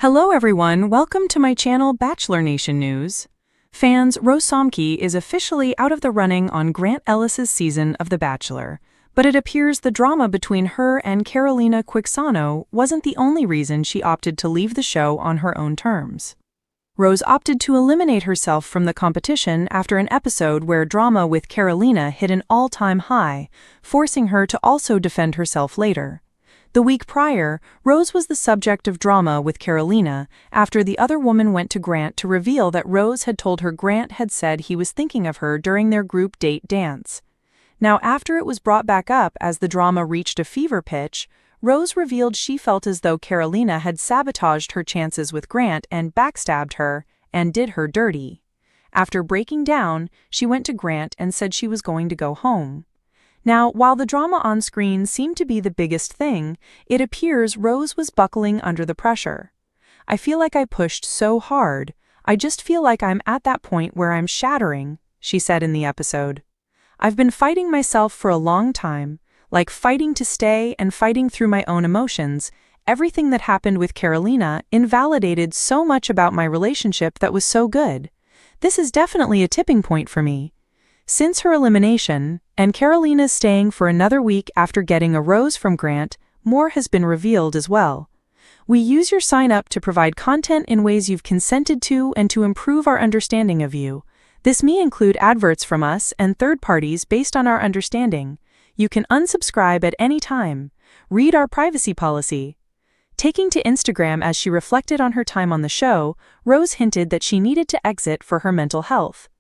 Hello everyone, welcome to my channel Bachelor Nation News. Fans, Rose Sombke is officially out of the running on Grant Ellis' season of The Bachelor, but it appears the drama between her and Carolina Quixano wasn't the only reason she opted to leave the show on her own terms. Rose opted to eliminate herself from the competition after an episode where drama with Carolina hit an all-time high, forcing her to also defend herself later. The week prior, Rose was the subject of drama with Carolina after the other woman went to Grant to reveal that Rose had told her Grant had said he was thinking of her during their group date dance. Now, after it was brought back up as the drama reached a fever pitch, Rose revealed she felt as though Carolina had sabotaged her chances with Grant and backstabbed her and did her dirty. After breaking down, she went to Grant and said she was going to go home. Now, while the drama on screen seemed to be the biggest thing, it appears Rose was buckling under the pressure. "I feel like I pushed so hard. I just feel like I'm at that point where I'm shattering," she said in the episode. "I've been fighting myself for a long time, like fighting to stay and fighting through my own emotions. Everything that happened with Carolina invalidated so much about my relationship that was so good. This is definitely a tipping point for me." Since her elimination, and Carolina's staying for another week after getting a rose from Grant, more has been revealed as well. "We use your sign up to provide content in ways you've consented to and to improve our understanding of you. This may include adverts from us and third parties based on our understanding. You can unsubscribe at any time. Read our privacy policy." Taking to Instagram as she reflected on her time on the show, Rose hinted that she needed to exit for her mental health.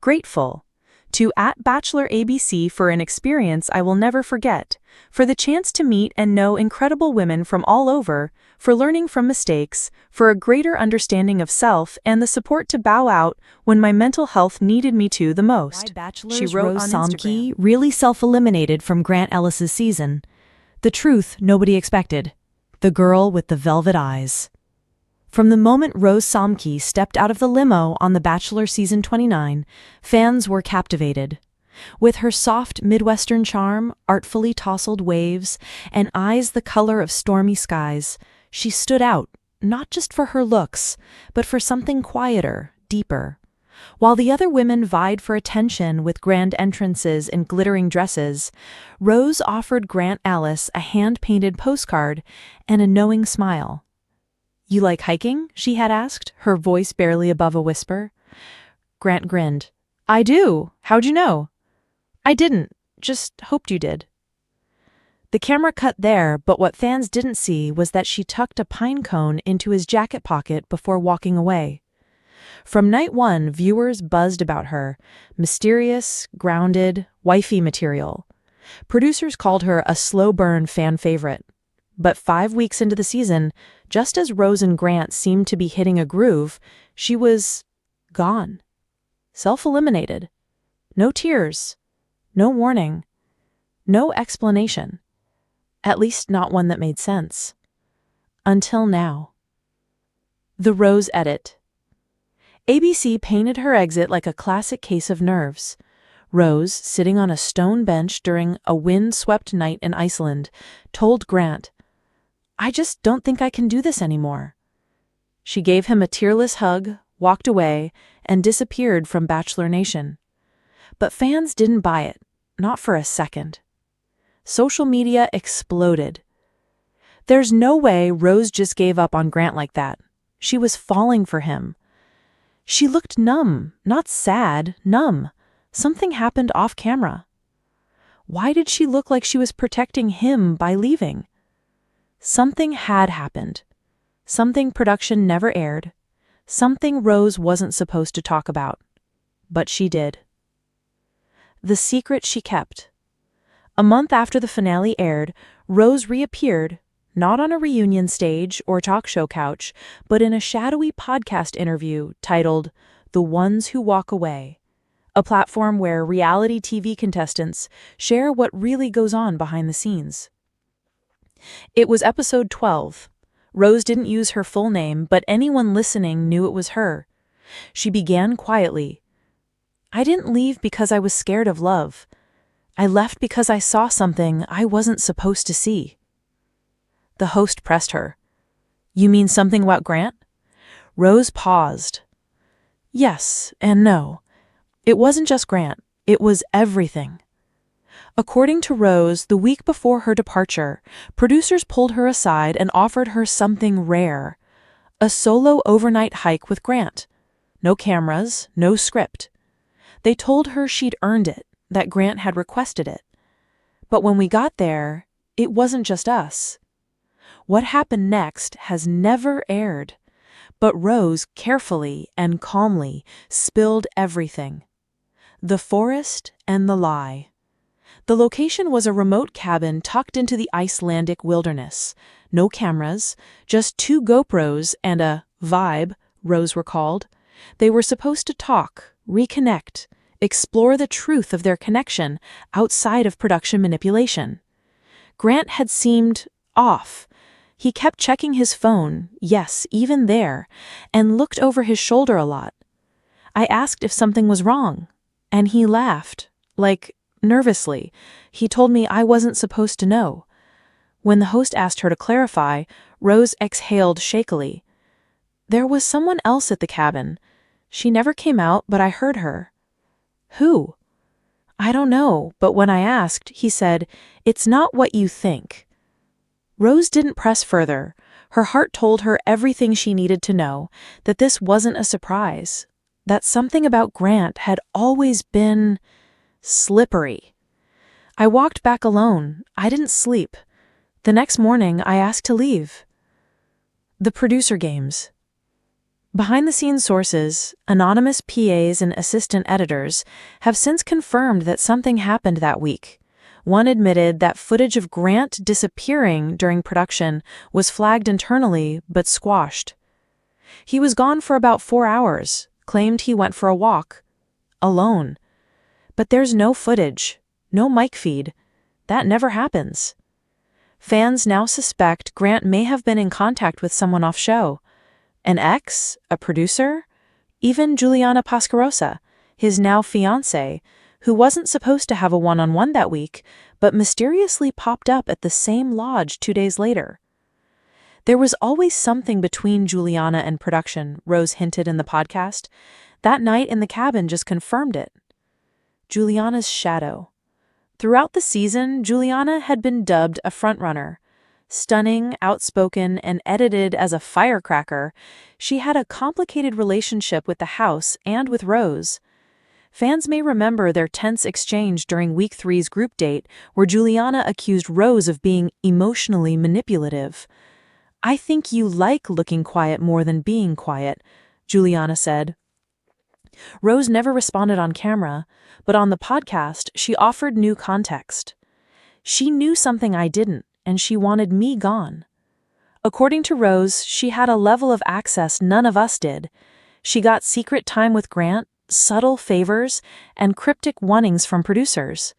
"Grateful to @BachelorABC for an experience I will never forget, for the chance to meet and know incredible women from all over, for learning from mistakes, for a greater understanding of self and the support to bow out when my mental health needed me to the most," she wrote Rose on Sombke Instagram. really self-eliminated from Grant Ellis' season. The truth nobody expected. The girl with the velvet eyes. From the moment Rose Sombke stepped out of the limo on The Bachelor Season 29, fans were captivated. With her soft Midwestern charm, artfully tousled waves, and eyes the color of stormy skies, she stood out, not just for her looks, but for something quieter, deeper. While the other women vied for attention with grand entrances and glittering dresses, Rose offered Grant Ellis a hand-painted postcard and a knowing smile. "You like hiking?" she had asked, her voice barely above a whisper. Grant grinned. "I do. How'd you know?" "I didn't. Just hoped you did." The camera cut there, but what fans didn't see was that she tucked a pine cone into his jacket pocket before walking away. From night one, viewers buzzed about her. Mysterious, grounded, wifey material. Producers called her a slow-burn fan favorite. But 5 weeks into the season, just as Rose and Grant seemed to be hitting a groove, she was gone. Self-eliminated. No tears. No warning. No explanation. At least not one that made sense. Until now. The Rose edit. ABC painted her exit like a classic case of nerves. Rose, sitting on a stone bench during a wind-swept night in Iceland, told Grant, "I just don't think I can do this anymore." She gave him a tearless hug, walked away, and disappeared from Bachelor Nation. But fans didn't buy it, not for a second. Social media exploded. "There's no way Rose just gave up on Grant like that. She was falling for him. She looked numb, not sad, numb. Something happened off camera. Why did she look like she was protecting him by leaving?" Something had happened. Something production never aired. Something Rose wasn't supposed to talk about. But she did. The secret she kept. A month after the finale aired, Rose reappeared, not on a reunion stage or talk show couch, but in a shadowy podcast interview titled "The Ones Who Walk Away," a platform where reality TV contestants share what really goes on behind the scenes. It was episode 12. Rose didn't use her full name, but anyone listening knew it was her. She began quietly. "I didn't leave because I was scared of love. I left because I saw something I wasn't supposed to see." The host pressed her. You mean something about Grant? Rose paused. Yes and no. It wasn't just Grant, it was everything. According to Rose, the week before her departure, producers pulled her aside and offered her something rare: a solo overnight hike with Grant. No cameras, no script. They told her she'd earned it, that Grant had requested it. But when we got there, it wasn't just us. What happened next has never aired, but Rose carefully and calmly spilled everything. The forest and the lie. The location was a remote cabin tucked into the Icelandic wilderness. No cameras, just 2 GoPros and a vibe, Rose recalled. They were supposed to talk, reconnect, explore the truth of their connection outside of production manipulation. Grant had seemed off. He kept checking his phone, yes, even there, and looked over his shoulder a lot. I asked if something was wrong, and he laughed, like nervously. He told me I wasn't supposed to know. When the host asked her to clarify, Rose exhaled shakily. There was someone else at the cabin. She never came out, but I heard her. Who? I don't know, but when I asked, he said, "It's not what you think." Rose didn't press further. Her heart told her everything she needed to know, that this wasn't a surprise, that something about Grant had always been slippery. I walked back alone. I didn't sleep. The next morning, I asked to leave. The producer games. Behind-the-scenes sources, anonymous PAs and assistant editors, have since confirmed that something happened that week. One admitted that footage of Grant disappearing during production was flagged internally but squashed. He was gone for about 4 hours, claimed he went for a walk. Alone. But there's no footage, no mic feed. That never happens. Fans now suspect Grant may have been in contact with someone off-show. An ex, a producer, even Juliana Pascarosa, his now fiancée, who wasn't supposed to have a one-on-one that week, but mysteriously popped up at the same lodge 2 days later. There was always something between Juliana and production, Rose hinted in the podcast. That night in the cabin just confirmed it. Juliana's shadow. Throughout the season, Juliana had been dubbed a frontrunner. Stunning, outspoken, and edited as a firecracker, she had a complicated relationship with the house and with Rose. Fans may remember their tense exchange during Week 3's group date, where Juliana accused Rose of being emotionally manipulative. "I think you like looking quiet more than being quiet," Juliana said. Rose never responded on camera, but on the podcast, she offered new context. "She knew something I didn't, and she wanted me gone." According to Rose, she had a level of access none of us did. She got secret time with Grant, subtle favors, and cryptic warnings from producers.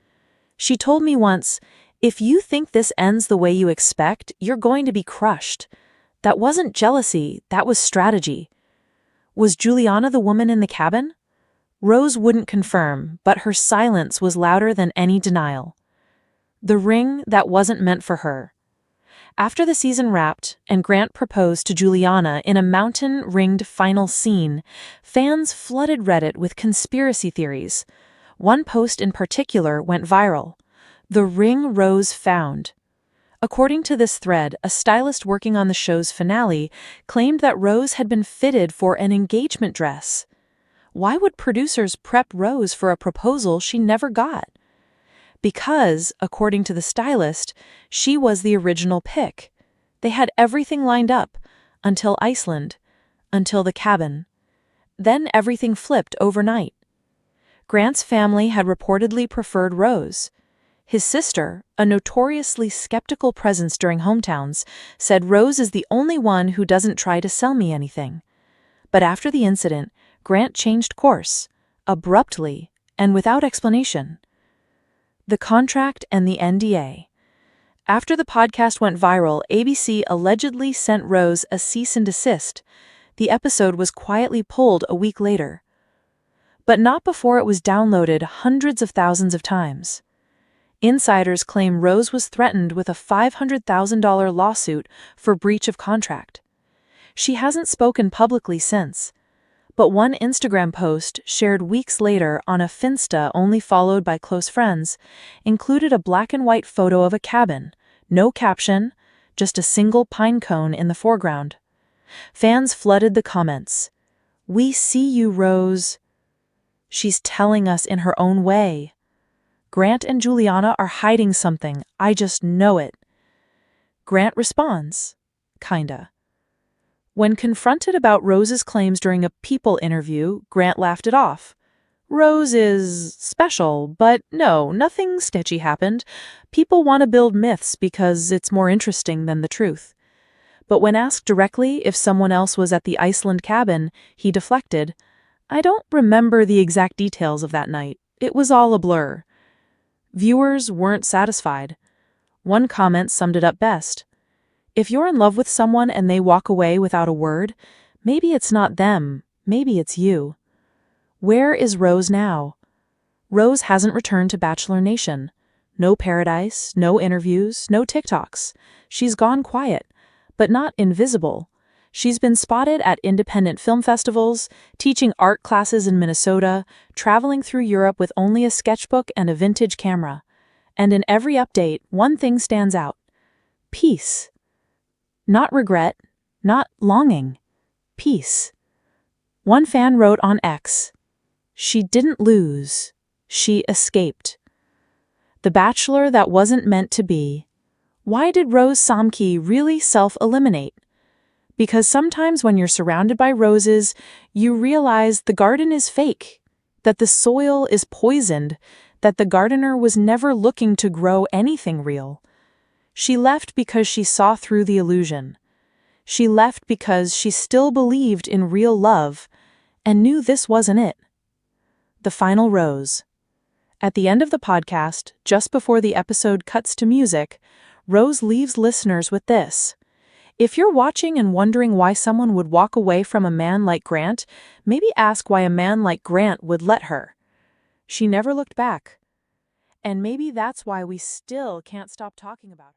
She told me once, "If you think this ends the way you expect, you're going to be crushed." That wasn't jealousy, that was strategy. Was Juliana the woman in the cabin? Rose wouldn't confirm, but her silence was louder than any denial. The ring that wasn't meant for her. After the season wrapped and Grant proposed to Juliana in a mountain-ringed final scene, fans flooded Reddit with conspiracy theories. One post in particular went viral. "The ring Rose found." According to this thread, a stylist working on the show's finale claimed that Rose had been fitted for an engagement dress. Why would producers prep Rose for a proposal she never got? Because, according to the stylist, she was the original pick. They had everything lined up, until Iceland, until the cabin. Then everything flipped overnight. Grant's family had reportedly preferred Rose. His sister, a notoriously skeptical presence during hometowns, said Rose is the only one who doesn't try to sell me anything. But after the incident, Grant changed course, abruptly and without explanation. The contract and the NDA. After the podcast went viral, ABC allegedly sent Rose a cease and desist. The episode was quietly pulled a week later. But not before it was downloaded hundreds of thousands of times. Insiders claim Rose was threatened with a $500,000 lawsuit for breach of contract. She hasn't spoken publicly since. But one Instagram post, shared weeks later on a Finsta only followed by close friends, included a black and white photo of a cabin, no caption, just a single pine cone in the foreground. Fans flooded the comments. "We see you, Rose. She's telling us in her own way. Grant and Juliana are hiding something, I just know it." Grant responds, kinda. When confronted about Rose's claims during a People interview, Grant laughed it off. "Rose is special, but no, nothing sketchy happened. People want to build myths because it's more interesting than the truth." But when asked directly if someone else was at the Iceland cabin, he deflected, "I don't remember the exact details of that night. It was all a blur." Viewers weren't satisfied. One comment summed it up best. If you're in love with someone and they walk away without a word, maybe it's not them, maybe it's you. Where is Rose now? Rose hasn't returned to Bachelor Nation. No Paradise, no interviews, no TikToks. She's gone quiet, but not invisible. She's been spotted at independent film festivals, teaching art classes in Minnesota, traveling through Europe with only a sketchbook and a vintage camera. And in every update, one thing stands out: peace. Not regret, not longing. Peace. One fan wrote on X, "She didn't lose, she escaped." The bachelor that wasn't meant to be. Why did Rose Sombke really self-eliminate? Because sometimes when you're surrounded by roses, you realize the garden is fake, that the soil is poisoned, that the gardener was never looking to grow anything real. She left because she saw through the illusion. She left because she still believed in real love and knew this wasn't it. The final rose. At the end of the podcast, just before the episode cuts to music, Rose leaves listeners with this. If you're watching and wondering why someone would walk away from a man like Grant, maybe ask why a man like Grant would let her. She never looked back. And maybe that's why we still can't stop talking about her.